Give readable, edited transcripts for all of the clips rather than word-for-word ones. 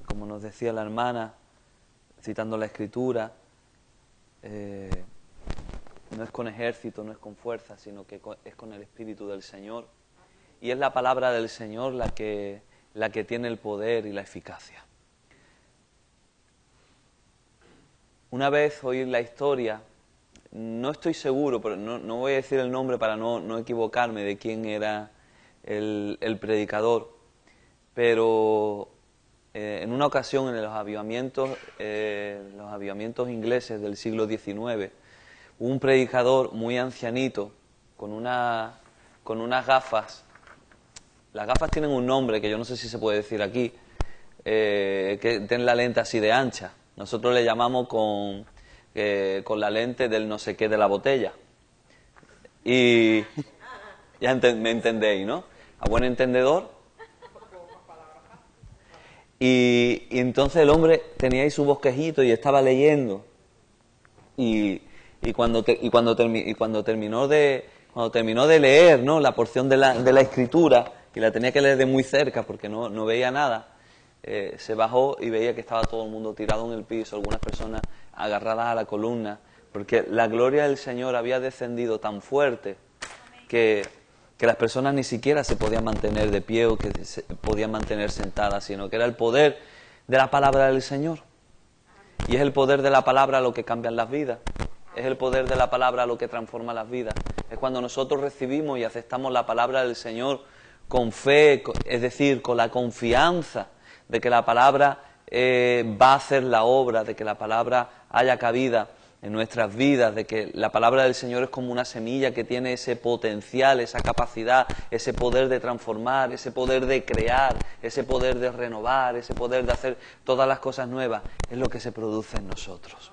Como nos decía la hermana, citando la Escritura, no es con ejército, no es con fuerza, sino que es con el Espíritu del Señor. Y es la palabra del Señor la que tiene el poder y la eficacia. Una vez oí la historia, no estoy seguro, pero no voy a decir el nombre para no equivocarme de quién era el predicador, pero en una ocasión en los avivamientos ingleses del siglo XIX, hubo un predicador muy ancianito con unas gafas. Las gafas tienen un nombre que yo no sé si se puede decir aquí, que tienen la lente así de ancha. Nosotros le llamamos con la lente del no sé qué de la botella. Y ya me entendéis, ¿no? A buen entendedor. Y entonces el hombre tenía ahí su bosquejito y estaba leyendo. Y cuando terminó de leer, ¿no?, la porción de la Escritura, y la tenía que leer de muy cerca porque no veía nada, se bajó y veía que estaba todo el mundo tirado en el piso, algunas personas agarradas a la columna, porque la gloria del Señor había descendido tan fuerte que las personas ni siquiera se podían mantener de pie o que se podían mantener sentadas, sino que era el poder de la palabra del Señor. Y es el poder de la palabra lo que cambia las vidas. Es el poder de la palabra lo que transforma las vidas. Es cuando nosotros recibimos y aceptamos la palabra del Señor con fe, es decir, con la confianza de que la palabra va a hacer la obra, de que la palabra haya cabida en nuestras vidas, de que la palabra del Señor es como una semilla que tiene ese potencial, esa capacidad, ese poder de transformar, ese poder de crear, ese poder de renovar, ese poder de hacer todas las cosas nuevas, es lo que se produce en nosotros.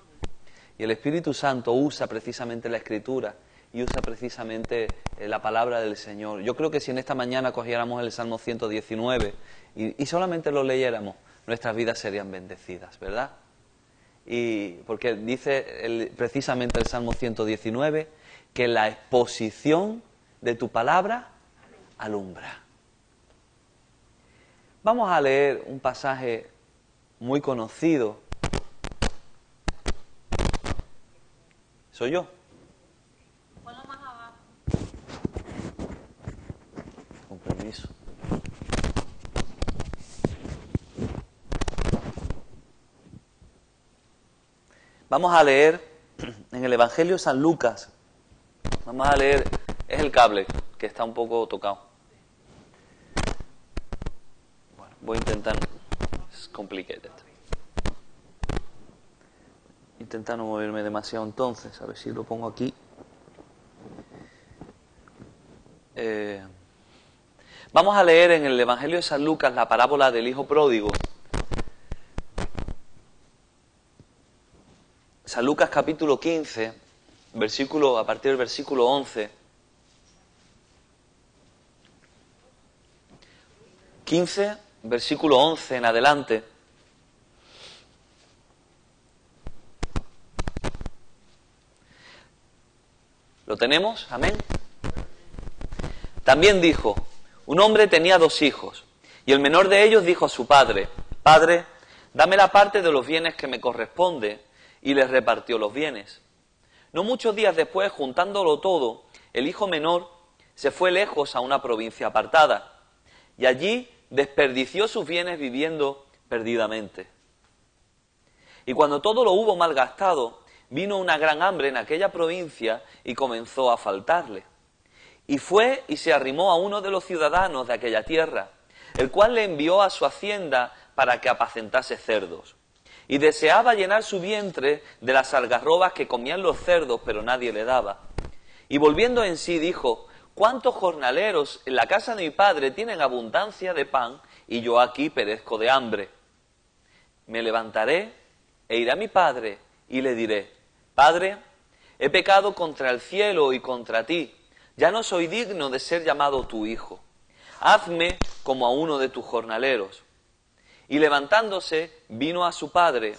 Y el Espíritu Santo usa precisamente la Escritura y usa precisamente la palabra del Señor. Yo creo que si en esta mañana cogiéramos el Salmo 119 y solamente lo leyéramos, nuestras vidas serían bendecidas, ¿verdad? Y porque dice precisamente el Salmo 119 que la exposición de tu palabra alumbra. Vamos a leer un pasaje muy conocido. ¿Soy yo? Ponlo más abajo. Con permiso. Vamos a leer en el Evangelio de San Lucas. Vamos a leer, es el cable que está un poco tocado. Bueno, voy a intentar, es complicated. Intentar no moverme demasiado entonces, a ver si lo pongo aquí. Vamos a leer en el Evangelio de San Lucas la parábola del hijo pródigo. San Lucas capítulo 15, a partir del versículo 11. 15, versículo 11 en adelante. ¿Lo tenemos? Amén. También dijo: un hombre tenía 2 hijos, y el menor de ellos dijo a su padre: Padre, dame la parte de los bienes que me corresponde, y les repartió los bienes. No muchos días después, juntándolo todo, el hijo menor se fue lejos a una provincia apartada, y allí desperdició sus bienes viviendo perdidamente. Y cuando todo lo hubo malgastado, vino una gran hambre en aquella provincia y comenzó a faltarle. Y fue y se arrimó a uno de los ciudadanos de aquella tierra, el cual le envió a su hacienda para que apacentase cerdos. Y deseaba llenar su vientre de las algarrobas que comían los cerdos, pero nadie le daba. Y volviendo en sí dijo: ¿cuántos jornaleros en la casa de mi padre tienen abundancia de pan, y yo aquí perezco de hambre? Me levantaré e iré a mi padre y le diré: Padre, he pecado contra el cielo y contra ti, ya no soy digno de ser llamado tu hijo. Hazme como a uno de tus jornaleros. Y levantándose, vino a su padre,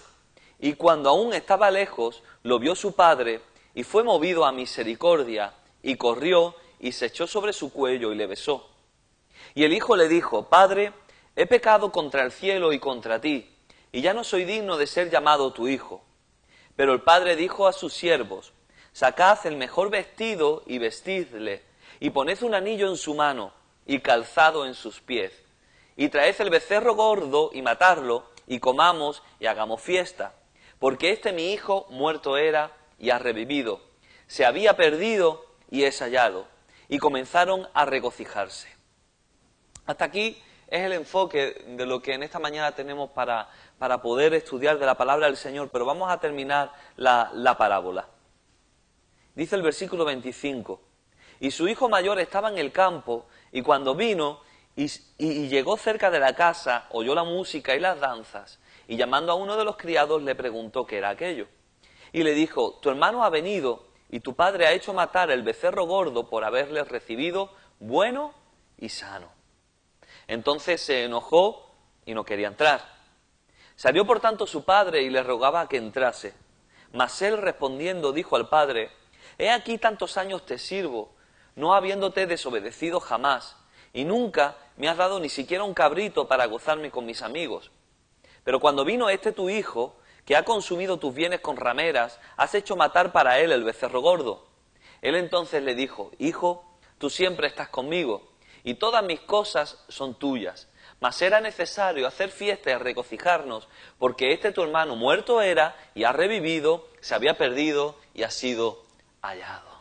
y cuando aún estaba lejos, lo vio su padre, y fue movido a misericordia, y corrió, y se echó sobre su cuello, y le besó. Y el hijo le dijo: Padre, he pecado contra el cielo y contra ti, y ya no soy digno de ser llamado tu hijo. Pero el padre dijo a sus siervos, sacad el mejor vestido y vestidle, y poned un anillo en su mano y calzado en sus pies, y traed el becerro gordo y matadlo, y comamos y hagamos fiesta, porque este mi hijo muerto era y ha revivido, se había perdido y es hallado. Y comenzaron a regocijarse. Hasta aquí es el enfoque de lo que en esta mañana tenemos para poder estudiar de la palabra del Señor, pero vamos a terminar la parábola. Dice el versículo 25, y su hijo mayor estaba en el campo, y cuando vino y llegó cerca de la casa, oyó la música y las danzas, y llamando a uno de los criados le preguntó qué era aquello. Y le dijo, tu hermano ha venido, y tu padre ha hecho matar el becerro gordo por haberle recibido bueno y sano. Entonces se enojó y no quería entrar. Salió por tanto su padre y le rogaba que entrase. Mas él respondiendo dijo al padre, he aquí tantos años te sirvo, no habiéndote desobedecido jamás, y nunca me has dado ni siquiera un cabrito para gozarme con mis amigos. Pero cuando vino este tu hijo, que ha consumido tus bienes con rameras, has hecho matar para él el becerro gordo. Él entonces le dijo, hijo, tú siempre estás conmigo, y todas mis cosas son tuyas. Mas era necesario hacer fiesta y regocijarnos, porque este tu hermano muerto era, y ha revivido, se había perdido, y ha sido hallado.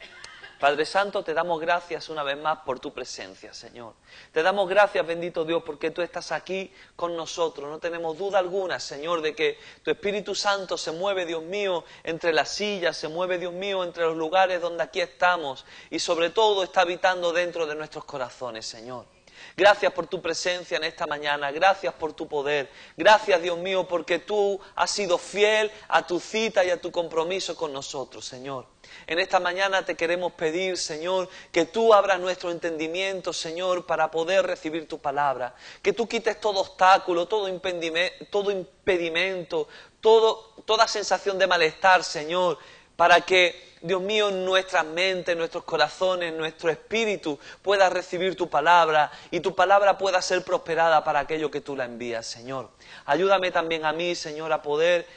Padre Santo, te damos gracias una vez más por tu presencia, Señor. Te damos gracias, bendito Dios, porque tú estás aquí con nosotros. No tenemos duda alguna, Señor, de que tu Espíritu Santo se mueve, Dios mío, entre las sillas, se mueve, Dios mío, entre los lugares donde aquí estamos y sobre todo está habitando dentro de nuestros corazones, Señor. Gracias por tu presencia en esta mañana, gracias por tu poder, gracias Dios mío porque tú has sido fiel a tu cita y a tu compromiso con nosotros, Señor. En esta mañana te queremos pedir, Señor, que tú abras nuestro entendimiento, Señor, para poder recibir tu palabra, que tú quites todo obstáculo, todo impedimento, toda sensación de malestar, Señor, para que, Dios mío, nuestras mentes, nuestros corazones, nuestro espíritu pueda recibir tu palabra y tu palabra pueda ser prosperada para aquello que tú la envías, Señor. Ayúdame también a mí, Señor, a poder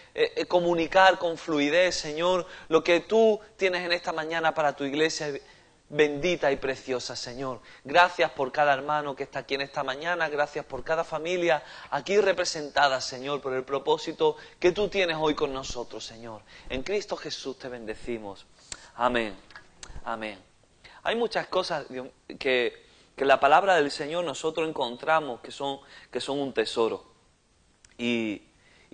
comunicar con fluidez, Señor, lo que tú tienes en esta mañana para tu iglesia bendita y preciosa, Señor. Gracias por cada hermano que está aquí en esta mañana, gracias por cada familia aquí representada, Señor, por el propósito que tú tienes hoy con nosotros, Señor. En Cristo Jesús te bendecimos. Amén. Amén. Hay muchas cosas que en la palabra del Señor nosotros encontramos que son un tesoro. Y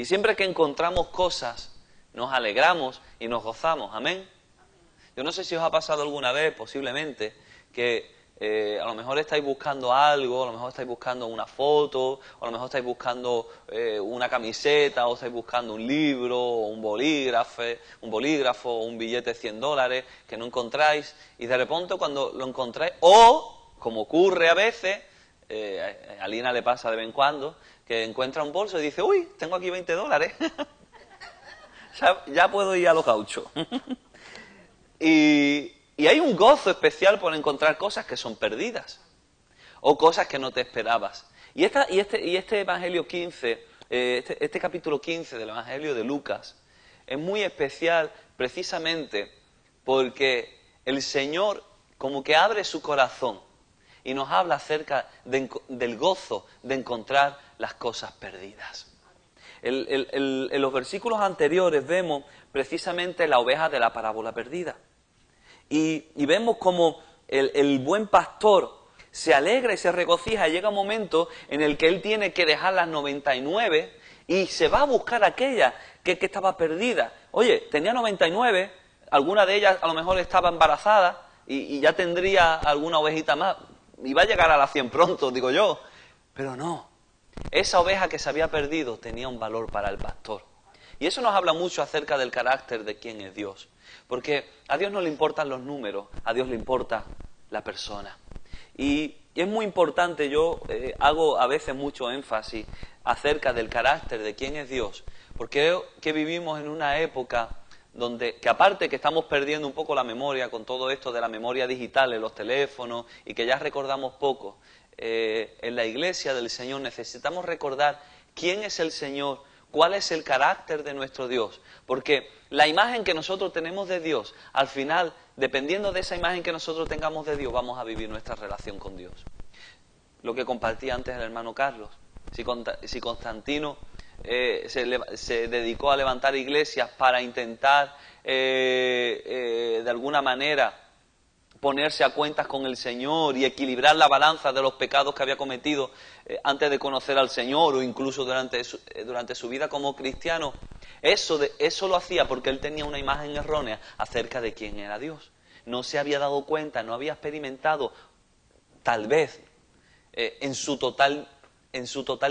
siempre que encontramos cosas, nos alegramos y nos gozamos. Amén. Yo no sé si os ha pasado alguna vez, posiblemente, que a lo mejor estáis buscando algo, a lo mejor estáis buscando una foto, o a lo mejor estáis buscando una camiseta, o estáis buscando un libro, o un bolígrafo, o un billete de $100 que no encontráis, y de repente cuando lo encontráis, o, como ocurre a veces, a Lina le pasa de vez en cuando, que encuentra un bolso y dice, uy, tengo aquí $20, ya puedo ir a los gauchos. Y hay un gozo especial por encontrar cosas que son perdidas o cosas que no te esperabas. Y este Evangelio 15, este capítulo 15 del Evangelio de Lucas es muy especial precisamente porque el Señor como que abre su corazón y nos habla acerca del gozo de encontrar las cosas perdidas. En los versículos anteriores vemos precisamente la oveja de la parábola perdida. Y vemos como el buen pastor se alegra y se regocija y llega un momento en el que él tiene que dejar las 99 y se va a buscar aquella que estaba perdida. Oye, tenía 99, alguna de ellas a lo mejor estaba embarazada y ya tendría alguna ovejita más. Y va a llegar a las 100 pronto, digo yo. Pero no, esa oveja que se había perdido tenía un valor para el pastor. Y eso nos habla mucho acerca del carácter de quién es Dios. Porque a Dios no le importan los números, a Dios le importa la persona. Y es muy importante, yo hago a veces mucho énfasis acerca del carácter de quién es Dios, porque creo que vivimos en una época donde, que aparte que estamos perdiendo un poco la memoria con todo esto de la memoria digital en los teléfonos y que ya recordamos poco, en la iglesia del Señor necesitamos recordar quién es el Señor, cuál es el carácter de nuestro Dios. Porque la imagen que nosotros tenemos de Dios, al final, dependiendo de esa imagen que nosotros tengamos de Dios, vamos a vivir nuestra relación con Dios. Lo que compartía antes el hermano Carlos. Si Constantino se dedicó a levantar iglesias para intentar de alguna manera ponerse a cuentas con el Señor y equilibrar la balanza de los pecados que había cometido antes de conocer al Señor o incluso durante su vida como cristiano, eso lo hacía porque él tenía una imagen errónea acerca de quién era Dios. No se había dado cuenta, no había experimentado, tal vez, en su total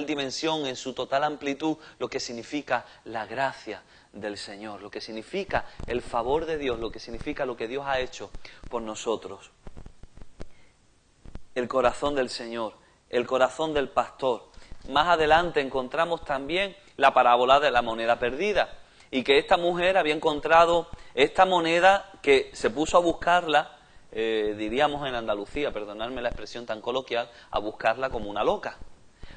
dimensión, en su total amplitud, lo que significa la gracia del Señor, lo que significa el favor de Dios, lo que significa lo que Dios ha hecho por nosotros. El corazón del Señor, el corazón del pastor. Más adelante encontramos también la parábola de la moneda perdida, y que esta mujer había encontrado esta moneda que se puso a buscarla, diríamos en Andalucía, perdonadme la expresión tan coloquial, a buscarla como una loca.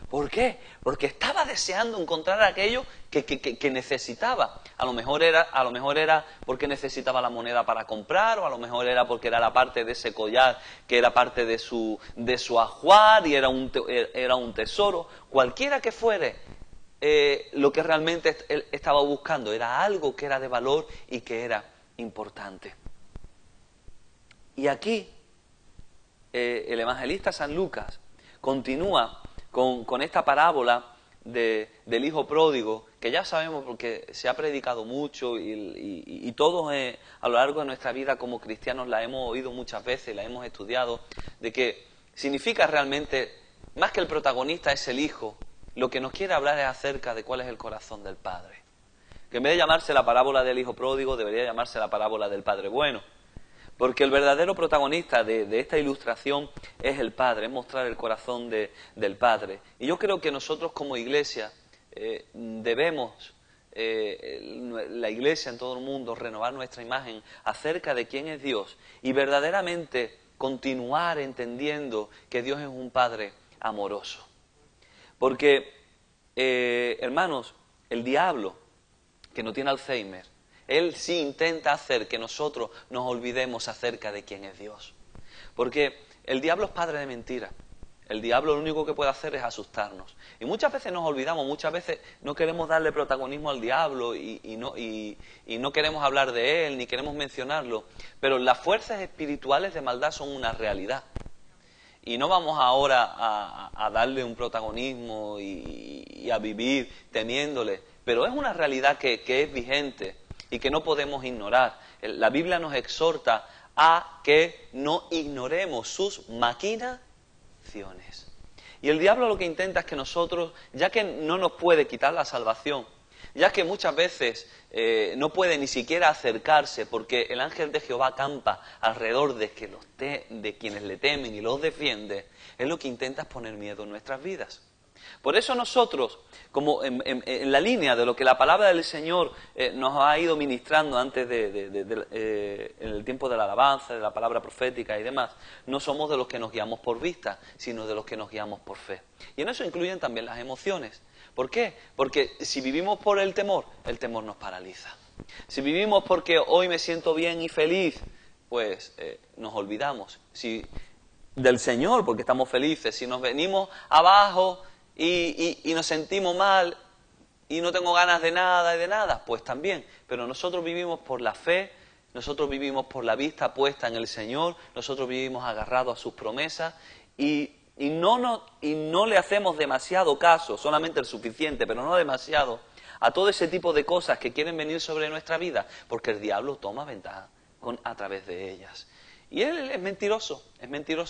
¿Por qué? Porque estaba deseando encontrar aquello que necesitaba. A lo mejor era porque necesitaba la moneda para comprar, o a lo mejor era porque era la parte de ese collar que era parte de su ajuar y era un tesoro. Cualquiera que fuere, lo que realmente él estaba buscando era algo que era de valor y que era importante. Y aquí el evangelista San Lucas continúa con esta parábola del hijo pródigo, que ya sabemos porque se ha predicado mucho y todos a lo largo de nuestra vida como cristianos la hemos oído muchas veces, la hemos estudiado, de que significa realmente, más que el protagonista es el hijo, lo que nos quiere hablar es acerca de cuál es el corazón del padre. Que en vez de llamarse la parábola del hijo pródigo, debería llamarse la parábola del padre bueno. Porque el verdadero protagonista de esta ilustración es el Padre, es mostrar el corazón del Padre. Y yo creo que nosotros como iglesia debemos, la iglesia en todo el mundo, renovar nuestra imagen acerca de quién es Dios y verdaderamente continuar entendiendo que Dios es un Padre amoroso. Porque, hermanos, el diablo, que no tiene Alzheimer, él sí intenta hacer que nosotros nos olvidemos acerca de quién es Dios. Porque el diablo es padre de mentira. El diablo lo único que puede hacer es asustarnos. Y muchas veces nos olvidamos, muchas veces no queremos darle protagonismo al diablo y no queremos hablar de él, ni queremos mencionarlo. Pero las fuerzas espirituales de maldad son una realidad. Y no vamos ahora a darle un protagonismo y a vivir temiéndole. Pero es una realidad que es vigente y que no podemos ignorar. La Biblia nos exhorta a que no ignoremos sus maquinaciones. Y el diablo lo que intenta es que nosotros, ya que no nos puede quitar la salvación, ya que muchas veces no puede ni siquiera acercarse porque el ángel de Jehová acampa alrededor de quienes le temen y los defiende, es lo que intenta es poner miedo en nuestras vidas. Por eso nosotros, como en la línea de lo que la palabra del Señor nos ha ido ministrando antes en el tiempo de la alabanza, de la palabra profética y demás, no somos de los que nos guiamos por vista, sino de los que nos guiamos por fe. Y en eso incluyen también las emociones. ¿Por qué? Porque si vivimos por el temor nos paraliza. Si vivimos porque hoy me siento bien y feliz, pues nos olvidamos del Señor porque estamos felices. Si nos venimos abajo y nos sentimos mal y no tengo ganas de nada, pues también. Pero nosotros vivimos por la fe, nosotros vivimos por la vista puesta en el Señor, nosotros vivimos agarrados a sus promesas y no le hacemos demasiado caso, solamente el suficiente, pero no demasiado, a todo ese tipo de cosas que quieren venir sobre nuestra vida, porque el diablo toma ventaja a través de ellas. Y él es mentiroso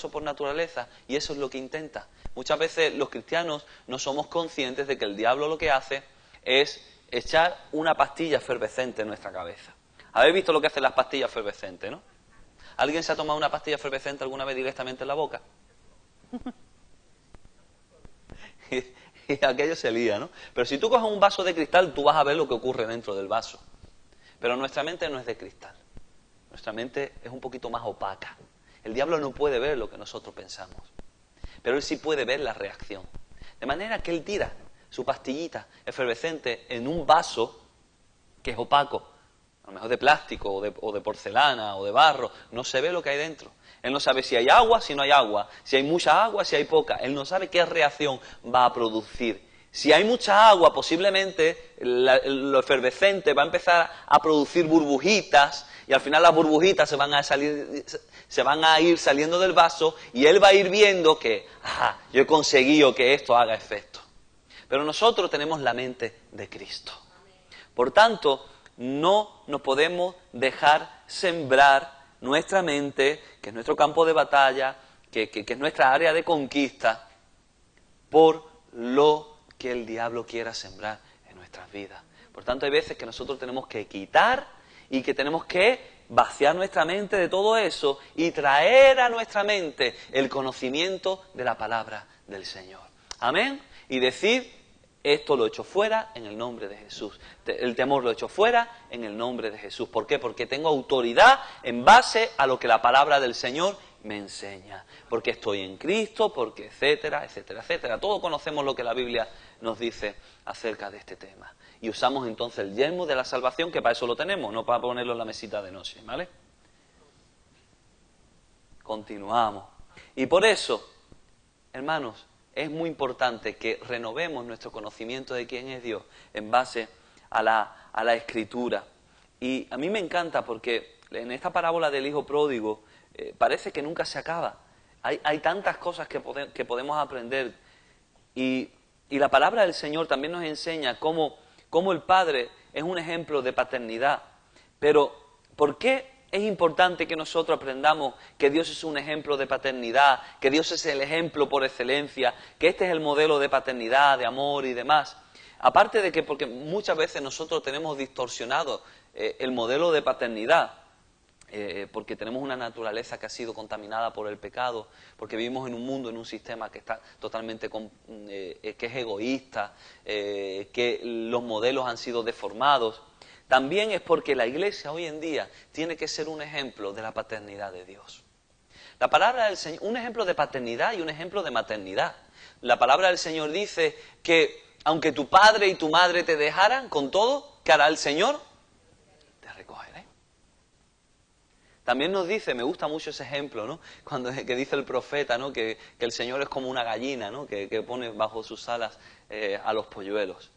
por naturaleza, y eso es lo que intenta. Muchas veces los cristianos no somos conscientes de que el diablo lo que hace es echar una pastilla efervescente en nuestra cabeza. ¿Habéis visto lo que hacen las pastillas efervescentes, no? ¿Alguien se ha tomado una pastilla efervescente alguna vez directamente en la boca? Y aquello se lía, ¿no? Pero si tú coges un vaso de cristal, tú vas a ver lo que ocurre dentro del vaso. Pero nuestra mente no es de cristal. Nuestra mente es un poquito más opaca. El diablo no puede ver lo que nosotros pensamos. pero Él sí puede ver la reacción. De manera que Él tira su pastillita efervescente en un vaso que es opaco, a lo mejor de plástico o de porcelana o de barro, no se ve lo que hay dentro. Él no sabe si hay agua, si no hay agua, si hay mucha agua, si hay poca. Él no sabe qué reacción va a producir. Si hay mucha agua, posiblemente lo efervescente va a empezar a producir burbujitas y al final las burbujitas se van a ir saliendo del vaso y él va a ir viendo que, yo he conseguido que esto haga efecto. Pero nosotros tenemos la mente de Cristo. Por tanto, no nos podemos dejar sembrar nuestra mente, que es nuestro campo de batalla, que es nuestra área de conquista, por lo que el diablo quiera sembrar en nuestras vidas. Por tanto, hay veces que nosotros tenemos que quitar y que tenemos que vaciar nuestra mente de todo eso y traer a nuestra mente el conocimiento de la palabra del Señor. Amén. Y decir, esto lo echo fuera en el nombre de Jesús. El temor lo echo fuera en el nombre de Jesús. ¿Por qué? Porque tengo autoridad en base a lo que la palabra del Señor me enseña. Porque estoy en Cristo, porque etcétera, etcétera, etcétera. Todos conocemos lo que la Biblia nos dice acerca de este tema. Y usamos entonces el yelmo de la salvación, que para eso lo tenemos, no para ponerlo en la mesita de noche, ¿vale? Continuamos. Y por eso, hermanos, es muy importante que renovemos nuestro conocimiento de quién es Dios en base a la Escritura. Y a mí me encanta porque en esta parábola del hijo pródigo parece que nunca se acaba. Hay tantas cosas que podemos aprender. Y la palabra del Señor también nos enseña cómo el Padre es un ejemplo de paternidad. Pero, ¿por qué es importante que nosotros aprendamos que Dios es un ejemplo de paternidad, que Dios es el ejemplo por excelencia, que este es el modelo de paternidad, de amor y demás? Aparte de que, porque muchas veces nosotros tenemos distorsionado el modelo de paternidad, porque tenemos una naturaleza que ha sido contaminada por el pecado, porque vivimos en un mundo, en un sistema que está totalmente, que es egoísta, que los modelos han sido deformados. También es porque la Iglesia hoy en día tiene que ser un ejemplo de la paternidad de Dios. La palabra del Señor, un ejemplo de paternidad y un ejemplo de maternidad. La palabra del Señor dice que aunque tu padre y tu madre te dejaran, con todo, ¿qué hará el Señor? Te recogeré. También nos dice, me gusta mucho ese ejemplo, ¿no? Que dice el profeta, ¿no? Que el Señor es como una gallina, ¿no? Que pone bajo sus alas a los polluelos.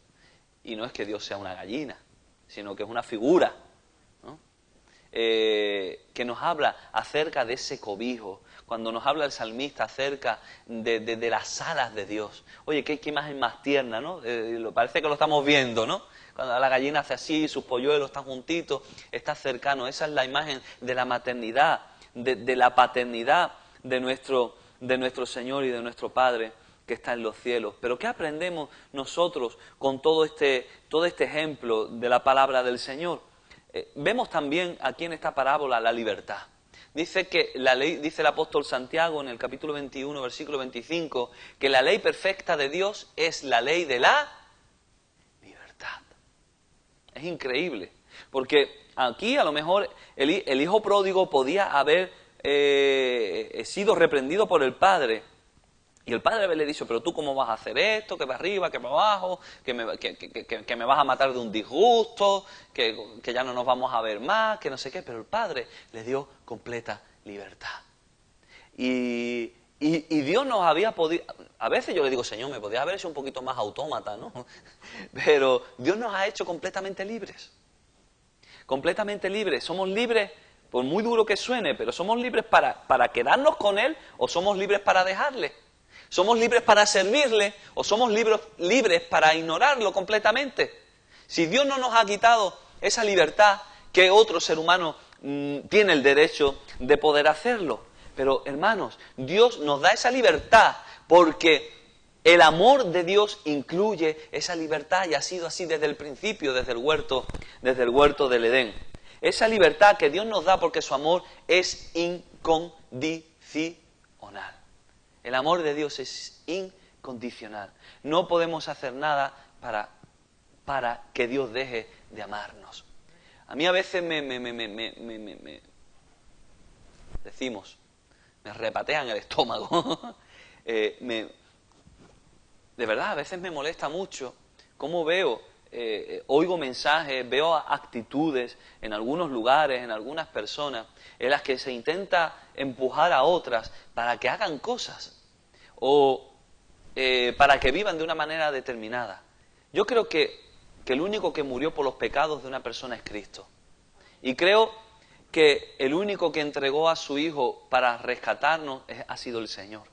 Y no es que Dios sea una gallina, sino que es una figura, ¿no? Que nos habla acerca de ese cobijo. Cuando nos habla el salmista acerca de las alas de Dios. Oye, qué imagen más tierna, ¿no? Parece que lo estamos viendo, ¿no? Cuando la gallina hace así, sus polluelos están juntitos, está cercano. Esa es la imagen de la maternidad, de la paternidad de nuestro Señor y de nuestro Padre que está en los cielos. Pero ¿qué aprendemos nosotros con todo este ejemplo de la palabra del Señor? Vemos también aquí en esta parábola la libertad. Dice que la ley, dice el apóstol Santiago en el capítulo 21, versículo 25, que la ley perfecta de Dios es la ley de la libertad. Es increíble, porque aquí a lo mejor el hijo pródigo podía haber sido reprendido por el padre. Y el padre le dice, pero tú cómo vas a hacer esto, que va arriba, que va abajo, que me vas a matar de un disgusto, que ya no nos vamos a ver más, que no sé qué. Pero el padre le dio completa libertad. Y Dios nos había podido... A veces yo le digo, Señor, me podías haber hecho un poquito más autómata, ¿no? Pero Dios nos ha hecho completamente libres. Completamente libres. Somos libres, por muy duro que suene, pero somos libres para quedarnos con Él o somos libres para dejarle. ¿Somos libres para servirle o somos libres para ignorarlo completamente? Si Dios no nos ha quitado esa libertad, ¿qué otro ser humano tiene el derecho de poder hacerlo? Pero, hermanos, Dios nos da esa libertad porque el amor de Dios incluye esa libertad y ha sido así desde el principio, desde el huerto del Edén. Esa libertad que Dios nos da porque su amor es incondicional. El amor de Dios es incondicional. No podemos hacer nada para que Dios deje de amarnos. A mí a veces me repatean el estómago de verdad, a veces me molesta mucho cómo veo, oigo mensajes, veo actitudes en algunos lugares, en algunas personas, en las que se intenta empujar a otras para que hagan cosas o para que vivan de una manera determinada. Yo creo que el único que murió por los pecados de una persona es Cristo. Y creo que el único que entregó a su Hijo para rescatarnos ha sido el Señor.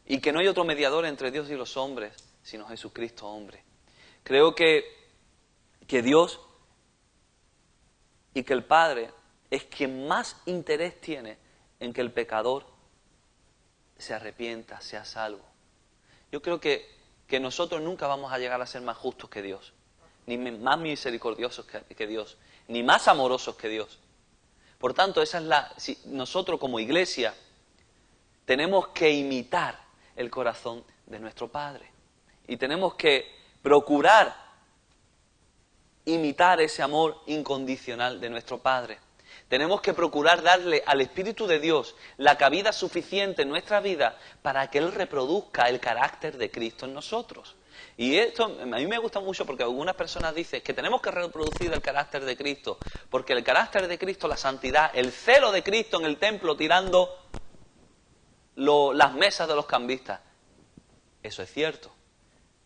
Y que no hay otro mediador entre Dios y los hombres, sino Jesucristo hombre. Creo que Dios y que el Padre es quien más interés tiene en que el pecador se arrepienta, sea salvo. Yo creo que nosotros nunca vamos a llegar a ser más justos que Dios, ni más misericordiosos que Dios, ni más amorosos que Dios. Por tanto, nosotros como iglesia tenemos que imitar el corazón de nuestro Padre. Y tenemos que procurar imitar ese amor incondicional de nuestro Padre. Tenemos que procurar darle al Espíritu de Dios la cabida suficiente en nuestra vida para que Él reproduzca el carácter de Cristo en nosotros. Y esto a mí me gusta mucho porque algunas personas dicen que tenemos que reproducir el carácter de Cristo, porque el carácter de Cristo, la santidad, el celo de Cristo en el templo tirando las mesas de los cambistas. Eso es cierto.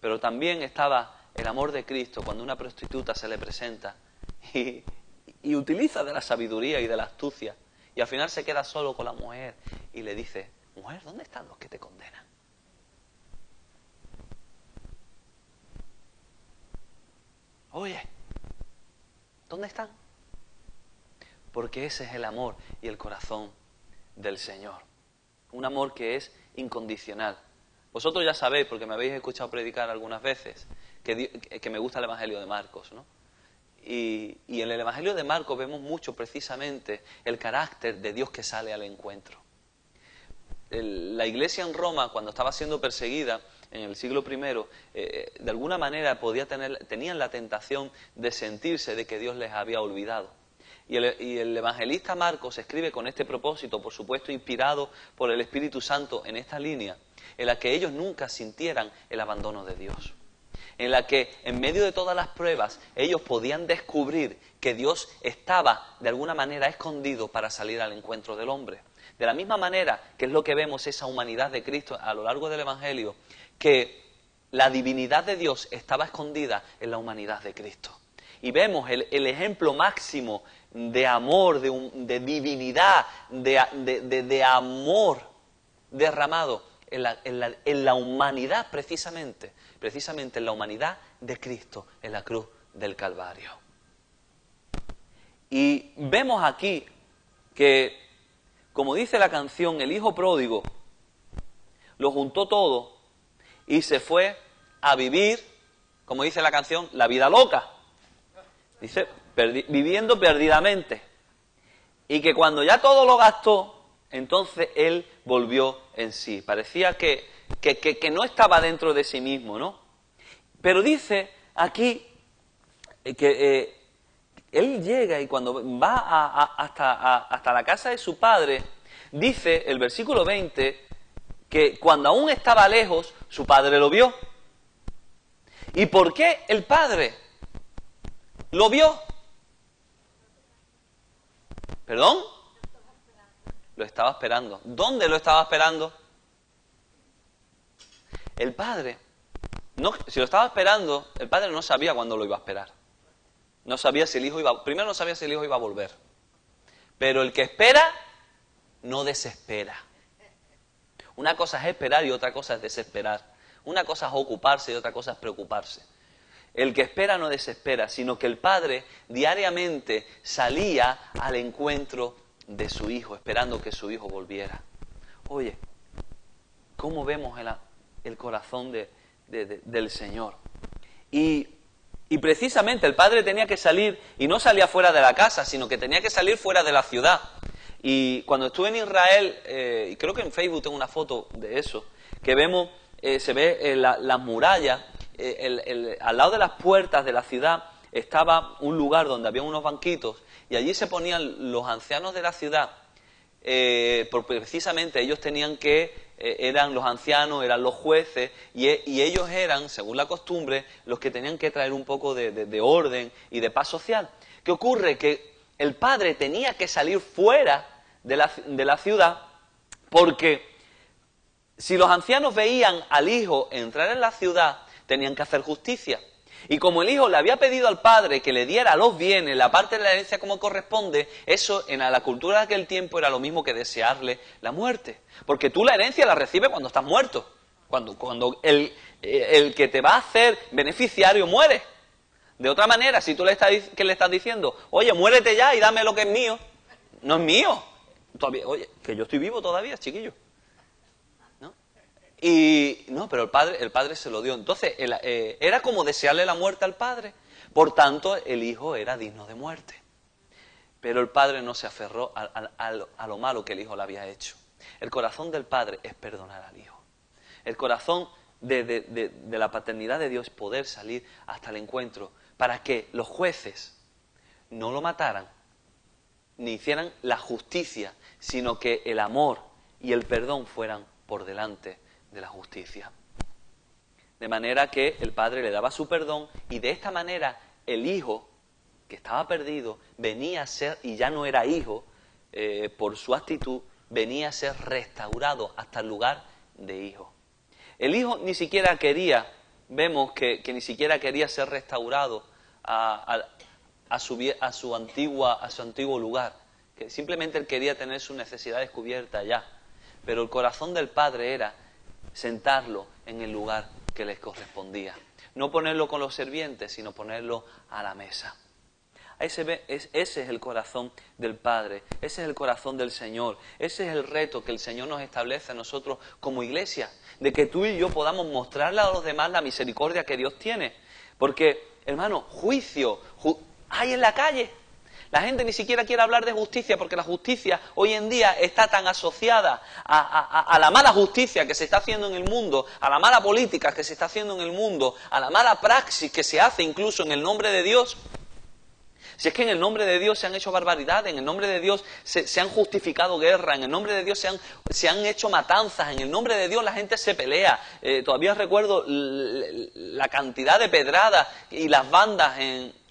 Pero también estaba el amor de Cristo cuando una prostituta se le presenta y utiliza de la sabiduría y de la astucia y al final se queda solo con la mujer y le dice: mujer, ¿dónde están los que te condenan? Oye, ¿dónde están? Porque ese es el amor y el corazón del Señor. Un amor que es incondicional. Vosotros ya sabéis, porque me habéis escuchado predicar algunas veces, que me gusta el Evangelio de Marcos, ¿no? Y en el Evangelio de Marcos vemos mucho precisamente el carácter de Dios que sale al encuentro. La iglesia en Roma, cuando estaba siendo perseguida en el siglo I, de alguna manera tenían la tentación de sentirse de que Dios les había olvidado. Y el evangelista Marcos escribe con este propósito, por supuesto inspirado por el Espíritu Santo en esta línea, en la que ellos nunca sintieran el abandono de Dios. En la que en medio de todas las pruebas ellos podían descubrir que Dios estaba de alguna manera escondido para salir al encuentro del hombre. De la misma manera que es lo que vemos esa humanidad de Cristo a lo largo del Evangelio, que la divinidad de Dios estaba escondida en la humanidad de Cristo. Y vemos el ejemplo máximo de amor, de divinidad, de amor derramado en la humanidad precisamente en la humanidad de Cristo, en la cruz del Calvario. Y vemos aquí que, como dice la canción, el hijo pródigo lo juntó todo y se fue a vivir, como dice la canción, la vida loca. Dice, viviendo perdidamente. Y que cuando ya todo lo gastó, entonces él volvió en sí. Parecía que no estaba dentro de sí mismo, ¿no? Pero dice aquí que él llega y cuando va hasta la casa de su padre, dice el versículo 20, que cuando aún estaba lejos, su padre lo vio. ¿Y por qué el padre lo vio? ¿Perdón? Lo estaba esperando. ¿Dónde lo estaba esperando? El padre, si lo estaba esperando, el padre no sabía cuándo lo iba a esperar. No sabía si el hijo primero no sabía si el hijo iba a volver. Pero el que espera, no desespera. Una cosa es esperar y otra cosa es desesperar. Una cosa es ocuparse y otra cosa es preocuparse. El que espera no desespera, sino que el padre diariamente salía al encuentro de su hijo, esperando que su hijo volviera. Oye, ¿cómo vemos el corazón del Señor? Y precisamente el padre tenía que salir, y no salía fuera de la casa, sino que tenía que salir fuera de la ciudad. Y cuando estuve en Israel, y creo que en Facebook tengo una foto de eso, que vemos, se ve las murallas, al lado de las puertas de la ciudad estaba un lugar donde había unos banquitos, y allí se ponían los ancianos de la ciudad, porque precisamente ellos tenían que eran los ancianos, eran los jueces, y ellos eran, según la costumbre, los que tenían que traer un poco de orden y de paz social. ¿Qué ocurre? Que el padre tenía que salir fuera de la ciudad, porque si los ancianos veían al hijo entrar en la ciudad, tenían que hacer justicia. Y como el hijo le había pedido al padre que le diera los bienes, la parte de la herencia como corresponde, eso en la cultura de aquel tiempo era lo mismo que desearle la muerte. Porque tú la herencia la recibes cuando estás muerto, cuando el que te va a hacer beneficiario muere. De otra manera, si tú le estás diciendo, oye, muérete ya y dame lo que es mío, no es mío. Todavía, oye, que yo estoy vivo todavía, chiquillo. Y no, pero el padre se lo dio. Entonces, era como desearle la muerte al padre. Por tanto, el hijo era digno de muerte. Pero el padre no se aferró a lo malo que el hijo le había hecho. El corazón del padre es perdonar al hijo. El corazón de la paternidad de Dios es poder salir hasta el encuentro para que los jueces no lo mataran, ni hicieran la justicia, sino que el amor y el perdón fueran por delante de la justicia. De manera que el padre le daba su perdón y de esta manera el hijo, que estaba perdido, venía a ser, y ya no era hijo, por su actitud, venía a ser restaurado hasta el lugar de hijo. El hijo ni siquiera quería, vemos que ni siquiera quería ser restaurado a su antiguo lugar, que simplemente él quería tener sus necesidades cubiertas ya. Pero el corazón del padre era sentarlo en el lugar que les correspondía. No ponerlo con los sirvientes, sino ponerlo a la mesa. Ese es el corazón del Padre, ese es el corazón del Señor, ese es el reto que el Señor nos establece a nosotros como iglesia, de que tú y yo podamos mostrarle a los demás la misericordia que Dios tiene. Porque, hermano, juicio hay en la calle. La gente ni siquiera quiere hablar de justicia porque la justicia hoy en día está tan asociada a la mala justicia que se está haciendo en el mundo, a la mala política que se está haciendo en el mundo, a la mala praxis que se hace incluso en el nombre de Dios. Si es que en el nombre de Dios se han hecho barbaridades, en el nombre de Dios se han justificado guerras, en el nombre de Dios se han hecho matanzas, en el nombre de Dios la gente se pelea. Todavía recuerdo la cantidad de pedradas y las bandas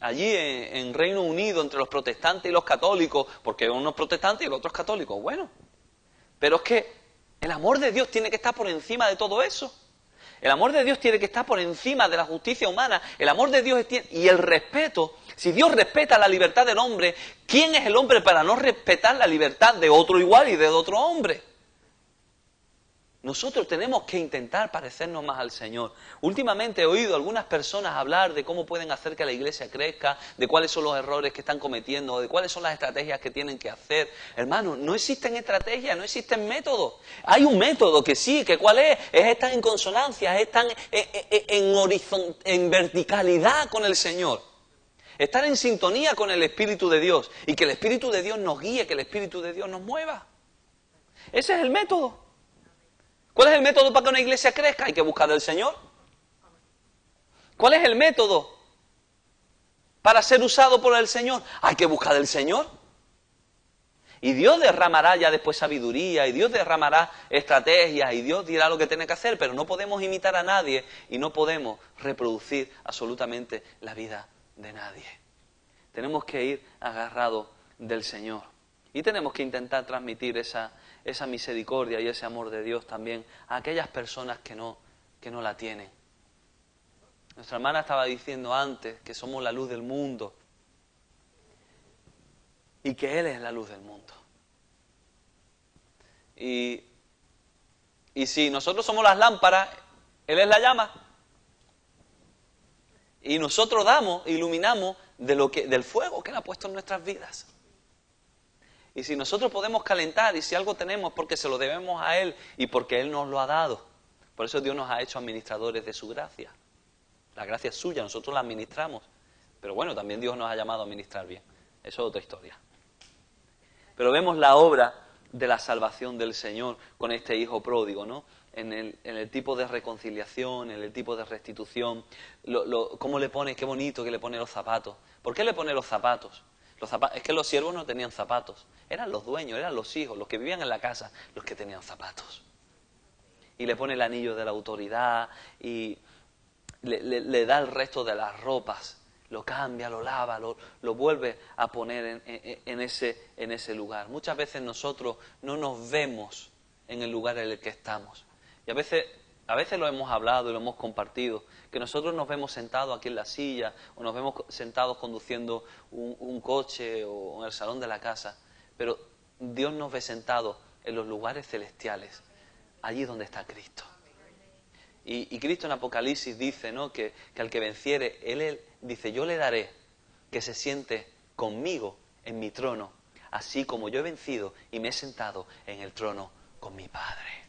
allí en Reino Unido entre los protestantes y los católicos, porque unos protestantes y los otros católicos. Bueno, pero es que el amor de Dios tiene que estar por encima de todo eso. El amor de Dios tiene que estar por encima de la justicia humana. El amor de Dios y el respeto. Si Dios respeta la libertad del hombre, ¿quién es el hombre para no respetar la libertad de otro igual y de otro hombre? Nosotros tenemos que intentar parecernos más al Señor. Últimamente he oído a algunas personas hablar de cómo pueden hacer que la iglesia crezca, de cuáles son los errores que están cometiendo, de cuáles son las estrategias que tienen que hacer. Hermano, no existen estrategias, no existen métodos. Hay un método que sí, que ¿cuál es? Es estar en consonancia, es estar en verticalidad con el Señor. Estar en sintonía con el Espíritu de Dios y que el Espíritu de Dios nos guíe, que el Espíritu de Dios nos mueva. Ese es el método. ¿Cuál es el método para que una iglesia crezca? Hay que buscar al Señor. ¿Cuál es el método para ser usado por el Señor? Hay que buscar al Señor. Y Dios derramará ya después sabiduría, y Dios derramará estrategias, y Dios dirá lo que tiene que hacer, pero no podemos imitar a nadie y no podemos reproducir absolutamente la vida de nadie. Tenemos que ir agarrados del Señor. Y tenemos que intentar transmitir esa misericordia y ese amor de Dios también a aquellas personas que no la tienen. Nuestra hermana estaba diciendo antes que somos la luz del mundo y que Él es la luz del mundo. Y si nosotros somos las lámparas, Él es la llama. Y nosotros iluminamos del fuego que Él ha puesto en nuestras vidas. Y si nosotros podemos calentar y si algo tenemos porque se lo debemos a Él y porque Él nos lo ha dado. Por eso Dios nos ha hecho administradores de su gracia. La gracia es suya, nosotros la administramos. Pero bueno, también Dios nos ha llamado a administrar bien. Eso es otra historia. Pero vemos la obra de la salvación del Señor con este hijo pródigo, ¿no? En el tipo de reconciliación, en el tipo de restitución. ¿Cómo le pone? Qué bonito que le pone los zapatos. ¿Por qué le pone los zapatos? Es que los siervos no tenían zapatos. Eran los dueños, eran los hijos, los que vivían en la casa, los que tenían zapatos. y le pone el anillo de la autoridad y le da el resto de las ropas, lo cambia, lo lava, lo vuelve a poner en ese lugar. Muchas veces nosotros no nos vemos en el lugar en el que estamos. Y a veces lo hemos hablado y lo hemos compartido, que nosotros nos vemos sentados aquí en la silla o nos vemos sentados conduciendo un coche o en el salón de la casa, pero Dios nos ve sentados en los lugares celestiales, allí donde está Cristo. Y Cristo en Apocalipsis dice, ¿no?, que al que venciere, Él dice, yo le daré que se siente conmigo en mi trono, así como yo he vencido y me he sentado en el trono con mi Padre.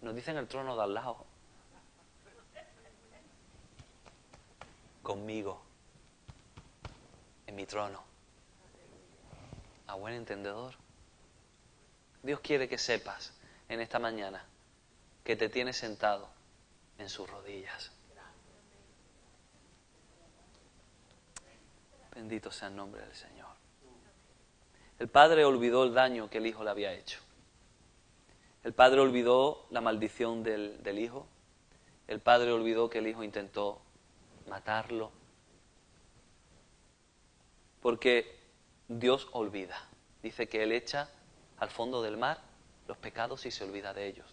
Nos dicen el trono de al lado. Conmigo, en mi trono. A buen entendedor. Dios quiere que sepas en esta mañana que te tiene sentado en sus rodillas. Bendito sea el nombre del Señor. El padre olvidó el daño que el hijo le había hecho. El padre olvidó la maldición del hijo. El padre olvidó que el hijo intentó matarlo. Porque Dios olvida. Dice que Él echa al fondo del mar los pecados y se olvida de ellos.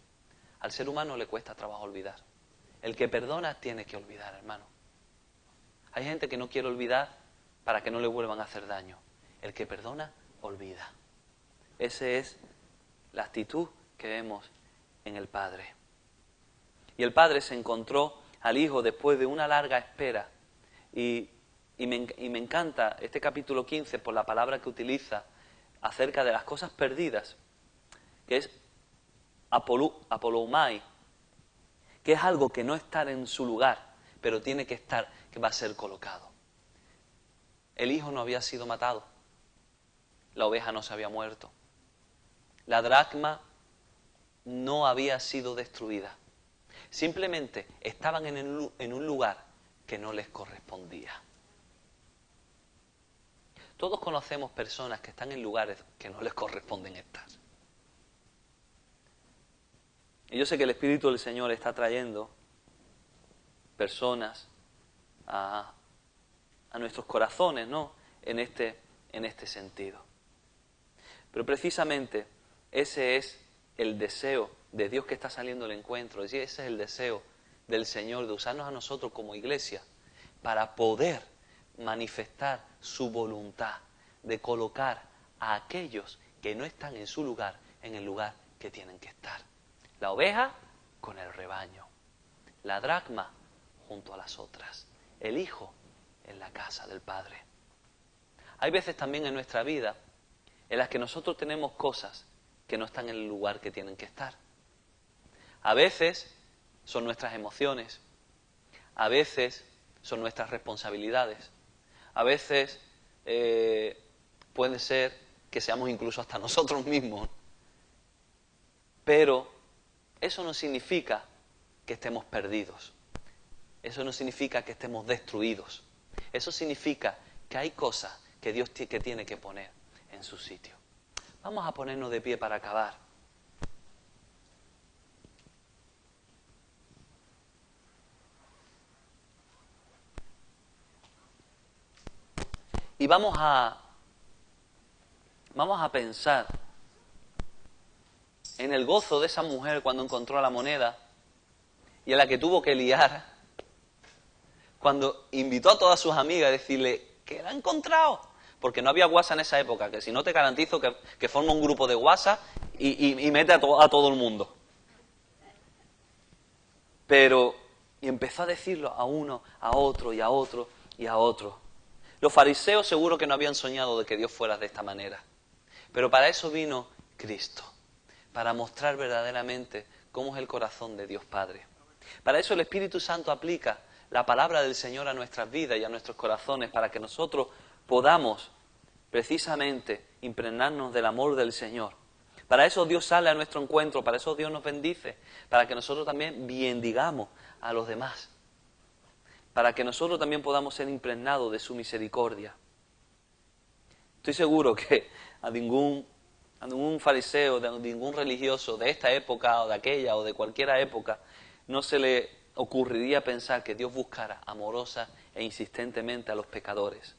Al ser humano le cuesta trabajo olvidar. El que perdona tiene que olvidar, hermano. Hay gente que no quiere olvidar para que no le vuelvan a hacer daño. El que perdona, olvida. Esa es la actitud que vemos en el Padre. Y el Padre se encontró al Hijo después de una larga espera. Y me encanta este capítulo 15 por la palabra que utiliza acerca de las cosas perdidas, que es apoloumai, que es algo que no está en su lugar, pero tiene que estar, que va a ser colocado. El hijo no había sido matado, la oveja no se había muerto, la dracma no había sido destruida, simplemente estaban en un lugar que no les correspondía. Todos conocemos personas que están en lugares que no les corresponden estar. Y yo sé que el Espíritu del Señor está trayendo personas a nuestros corazones, ¿no?, en este sentido. Pero precisamente ese es el deseo de Dios que está saliendo al encuentro. Ese es el deseo del Señor de usarnos a nosotros como iglesia para poder manifestar su voluntad de colocar a aquellos que no están en su lugar en el lugar que tienen que estar. La oveja con el rebaño, la dracma junto a las otras, el hijo en la casa del Padre. Hay veces también en nuestra vida en las que nosotros tenemos cosas que no están en el lugar que tienen que estar. A veces son nuestras emociones, a veces son nuestras responsabilidades, a veces puede ser que seamos incluso hasta nosotros mismos. Pero eso no significa que estemos perdidos. Eso no significa que estemos destruidos. Eso significa que hay cosas que Dios tiene que poner en su sitio. Vamos a ponernos de pie para acabar. Y vamos a pensar en el gozo de esa mujer cuando encontró la moneda y en la que tuvo que liar cuando invitó a todas sus amigas a decirle que la ha encontrado. Porque no había WhatsApp en esa época, que si no te garantizo que forma un grupo de WhatsApp y mete a todo el mundo. Pero, y empezó a decirlo a uno, a otro y a otro y a otro. Los fariseos seguro que no habían soñado de que Dios fuera de esta manera. Pero para eso vino Cristo, para mostrar verdaderamente cómo es el corazón de Dios Padre. Para eso el Espíritu Santo aplica la palabra del Señor a nuestras vidas y a nuestros corazones, para que nosotros podamos precisamente impregnarnos del amor del Señor. Para eso Dios sale a nuestro encuentro, para eso Dios nos bendice, para que nosotros también bendigamos a los demás, para que nosotros también podamos ser impregnados de su misericordia. Estoy seguro que a ningún a ningún fariseo, de ningún religioso de esta época o de aquella o de cualquier época, no se le ocurriría pensar que Dios buscara amorosa e insistentemente a los pecadores.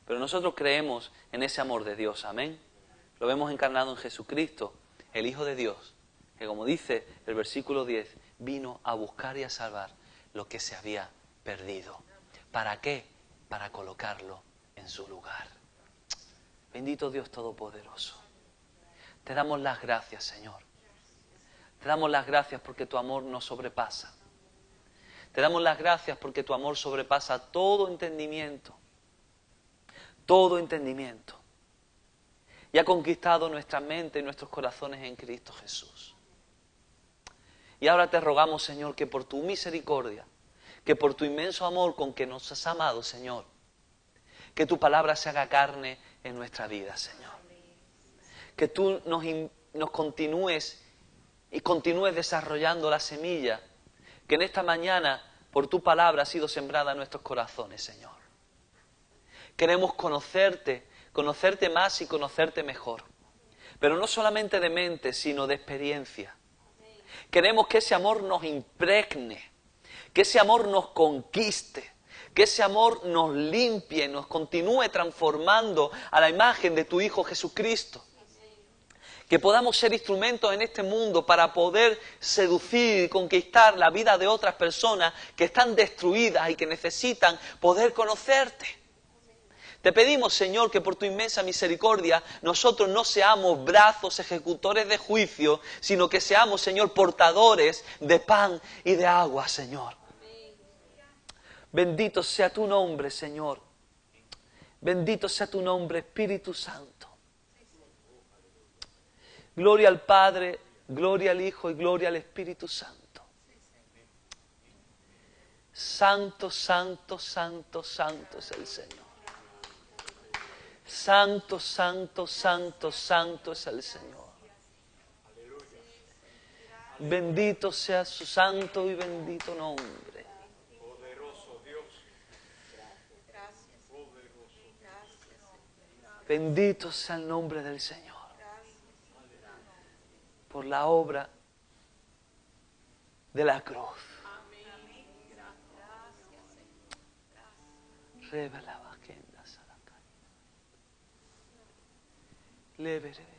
Pero nosotros creemos en ese amor de Dios, amén. Lo vemos encarnado en Jesucristo, el Hijo de Dios, que como dice el versículo 10, vino a buscar y a salvar lo que se había perdido. ¿Para qué? Para colocarlo en su lugar. Bendito Dios Todopoderoso. Te damos las gracias, Señor. Te damos las gracias porque tu amor nos sobrepasa. Te damos las gracias porque tu amor sobrepasa todo entendimiento. Todo entendimiento. Y ha conquistado nuestra mente y nuestros corazones en Cristo Jesús. Y ahora te rogamos, Señor, que por tu misericordia, que por tu inmenso amor con que nos has amado, Señor, que tu palabra se haga carne en nuestra vida, Señor. Que tú nos continúes y continúes desarrollando la semilla que en esta mañana por tu palabra ha sido sembrada en nuestros corazones, Señor. Queremos conocerte más y conocerte mejor. Pero no solamente de mente, sino de experiencia. Queremos que ese amor nos impregne, que ese amor nos conquiste, que ese amor nos limpie, nos continúe transformando a la imagen de tu Hijo Jesucristo. Que podamos ser instrumentos en este mundo para poder seducir y conquistar la vida de otras personas que están destruidas y que necesitan poder conocerte. Te pedimos, Señor, que por tu inmensa misericordia nosotros no seamos brazos ejecutores de juicio, sino que seamos, Señor, portadores de pan y de agua, Señor. Bendito sea tu nombre, Señor. Bendito sea tu nombre, Espíritu Santo. Gloria al Padre, gloria al Hijo y gloria al Espíritu Santo. Santo, santo, santo, santo es el Señor. Santo, santo, santo, santo es el Señor. Bendito sea su santo y bendito nombre. Bendito sea el nombre del Señor. Por la obra de la cruz. Revela la agenda, le veré.